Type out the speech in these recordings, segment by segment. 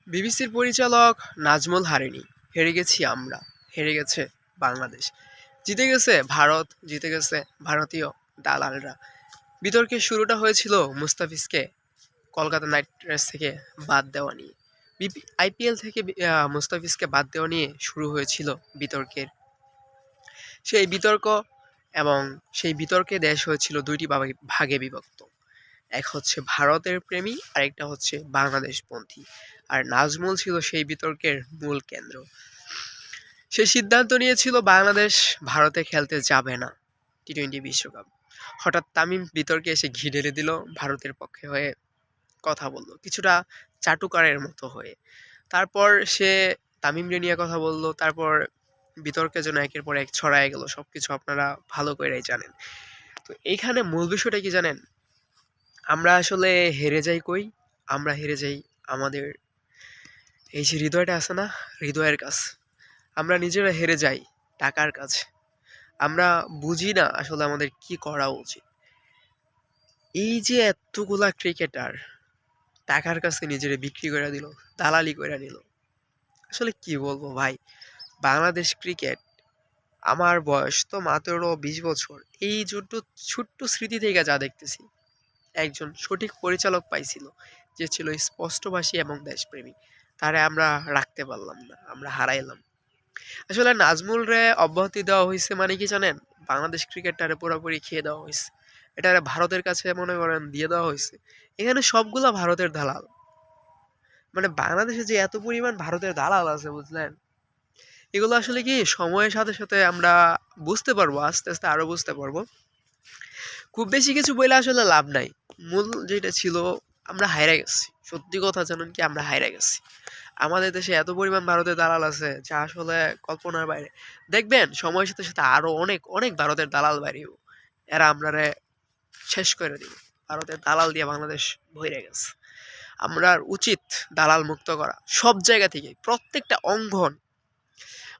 বিবিসির পরিচালক নাজমুল হারেনি। হেরে গেছি আমরা, হেরে গেছে বাংলাদেশ, জিতে গেছে ভারত, জিতে গেছে ভারতীয় দালালরা। বিতর্কের শুরুটা হয়েছিল মুস্তাফিজকে কলকাতা নাইট রাইডার্স থেকে বাদ দেওয়া নিয়ে। আইপিএল থেকে মুস্তাফিজকে বাদ দেওয়া নিয়ে শুরু হয়েছিল বিতর্কের সেই বিতর্ক, এবং সেই বিতর্কে দেশ হয়েছিল দুইটি ভাগে বিভক্ত। এক হচ্ছে ভারতের প্রেমী, আরেকটা হচ্ছে বাংলাদেশপন্থী। আর নাজমুল ছিল সেই বিতর্কের মূল কেন্দ্র। সে সিদ্ধান্ত নিয়েছিল বাংলাদেশ ভারতে খেলতে যাবে না টি-20 বিশ্বকাপ। হঠাৎ তামিম বিতর্কে এসে ঘি ঢেলে দিল, ভারতের পক্ষে হয়ে কথা বলল, কিছুটা চাটুকারের মতো হয়ে। তারপর সে তামিমরে নিয়ে কথা বলল, তারপর বিতর্কের জন্য একের পর এক ছড়ায় গেল। সবকিছু আপনারা ভালো করেই জানেন। তো এইখানে মূল বিষয়টা কি জানেন? আমরা আসলে হেরে যাই কই? আমরা হেরে যাই আমাদের এই যে হৃদয়টা আছে না, হৃদয়ের কাছে। আমরা নিজেরা হেরে যাই টাকার কাছে। আমরা বুঝি না আসলে আমাদের কি করা উচিত। এই যে এতগুলা ক্রিকেটার টাকার কাছে নিজেরা বিক্রি করে দিল, দালালি করে নিল, আসলে কি বলবো ভাই। বাংলাদেশ ক্রিকেট, আমার বয়স তো মাত্র 20 বছর, এই ছোট্ট স্মৃতি থেকে যা দেখতেছি, একজন সঠিক পরিচালক পাইছিল যে ছিল স্পষ্টভাষী এবং দেশপ্রেমী, তারে আমরা রাখতে পারলাম না, আমরা হারাইলাম। আসলে নাজমুল রে অব্যাহতি দেওয়া হয়েছে মানে কি জানেন? বাংলাদেশ ক্রিকেটটারে পুরোপুরি খেয়ে দেওয়া হয়েছে। এটারে ভারতের কাছে মনে করেন দিয়ে দেওয়া হয়েছে। এখানে সবগুলা ভারতের দালাল। মানে বাংলাদেশে যে এত পরিমাণ ভারতের দালাল আছে বুঝলেন, এগুলো আসলে কি সময়ের সাথে সাথে আমরা বুঝতে পারবো, আস্তে আস্তে আরো বুঝতে পারবো। খুব বেশি কিছু বলে আসলে লাভ নাই। মূল যেটা ছিল, আমরা হাইরা গেছি। সত্যি কথা জানেন কি, আমরা হাইরা গেছি। আমাদের দেশে এত পরিমাণ ভারতের দালাল আছে যা আসলে কল্পনার বাইরে। দেখবেন সময়ের সাথে সাথে আরো অনেক অনেক ভারতের দালাল বাইরেও, এরা আমরারে শেষ করে দিব। ভারতের দালাল দিয়ে বাংলাদেশ ভরে গেছে। আমরা উচিত দালাল মুক্ত করা সব জায়গা থেকে, প্রত্যেকটা অঙ্গন।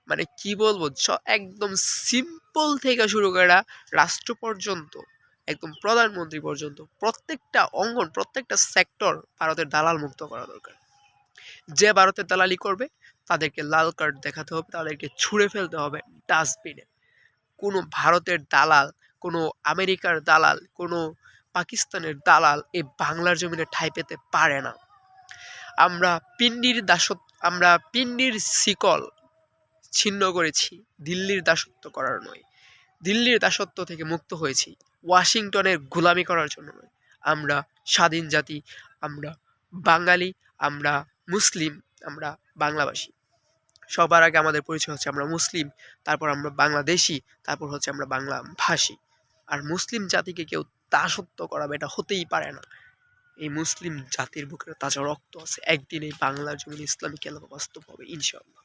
মানে কি বলবো, একদম সিম্পল থেকে শুরু করে রাষ্ট্র পর্যন্ত, একদম প্রধানমন্ত্রী পর্যন্ত, প্রত্যেকটা অঙ্গন, প্রত্যেকটা সেক্টর ভারতের দালাল মুক্ত করা দরকার। যে ভারতের দালালি করবে তাদেরকে লাল কার্ড দেখাতে হবে, তাদেরকে ছুঁড়ে ফেলতে হবে ডাস্টবিনে। কোনো ভারতের দালাল, কোনো আমেরিকার দালাল, কোনো পাকিস্তানের দালাল এই বাংলার জমিনে ঠাঁই পেতে পারে না। আমরা পিন্ডির শিকল ছিন্ন করেছি, দিল্লির দাসত্ব করার নয়। দিল্লির দাসত্ব থেকে মুক্ত হয়েছি ওয়াশিংটনের গোলামি করার জন্য নয়। আমরা স্বাধীন জাতি, আমরা বাঙালি, আমরা মুসলিম, আমরা বাংলাভাষী। সবার আগে আমাদের পরিচয় হচ্ছে আমরা মুসলিম, তারপর আমরা বাংলাদেশি, তারপর হচ্ছে আমরা বাংলা ভাষী। আর মুসলিম জাতিকে কেউ দাসত্ব করাবে, এটা হতেই পারে না। এই মুসলিম জাতির বুকের তাজা রক্ত আছে, একদিন এই বাংলার জমিন ইসলামী খেলাফত বাস্তব হবে ইনশাআল্লাহ।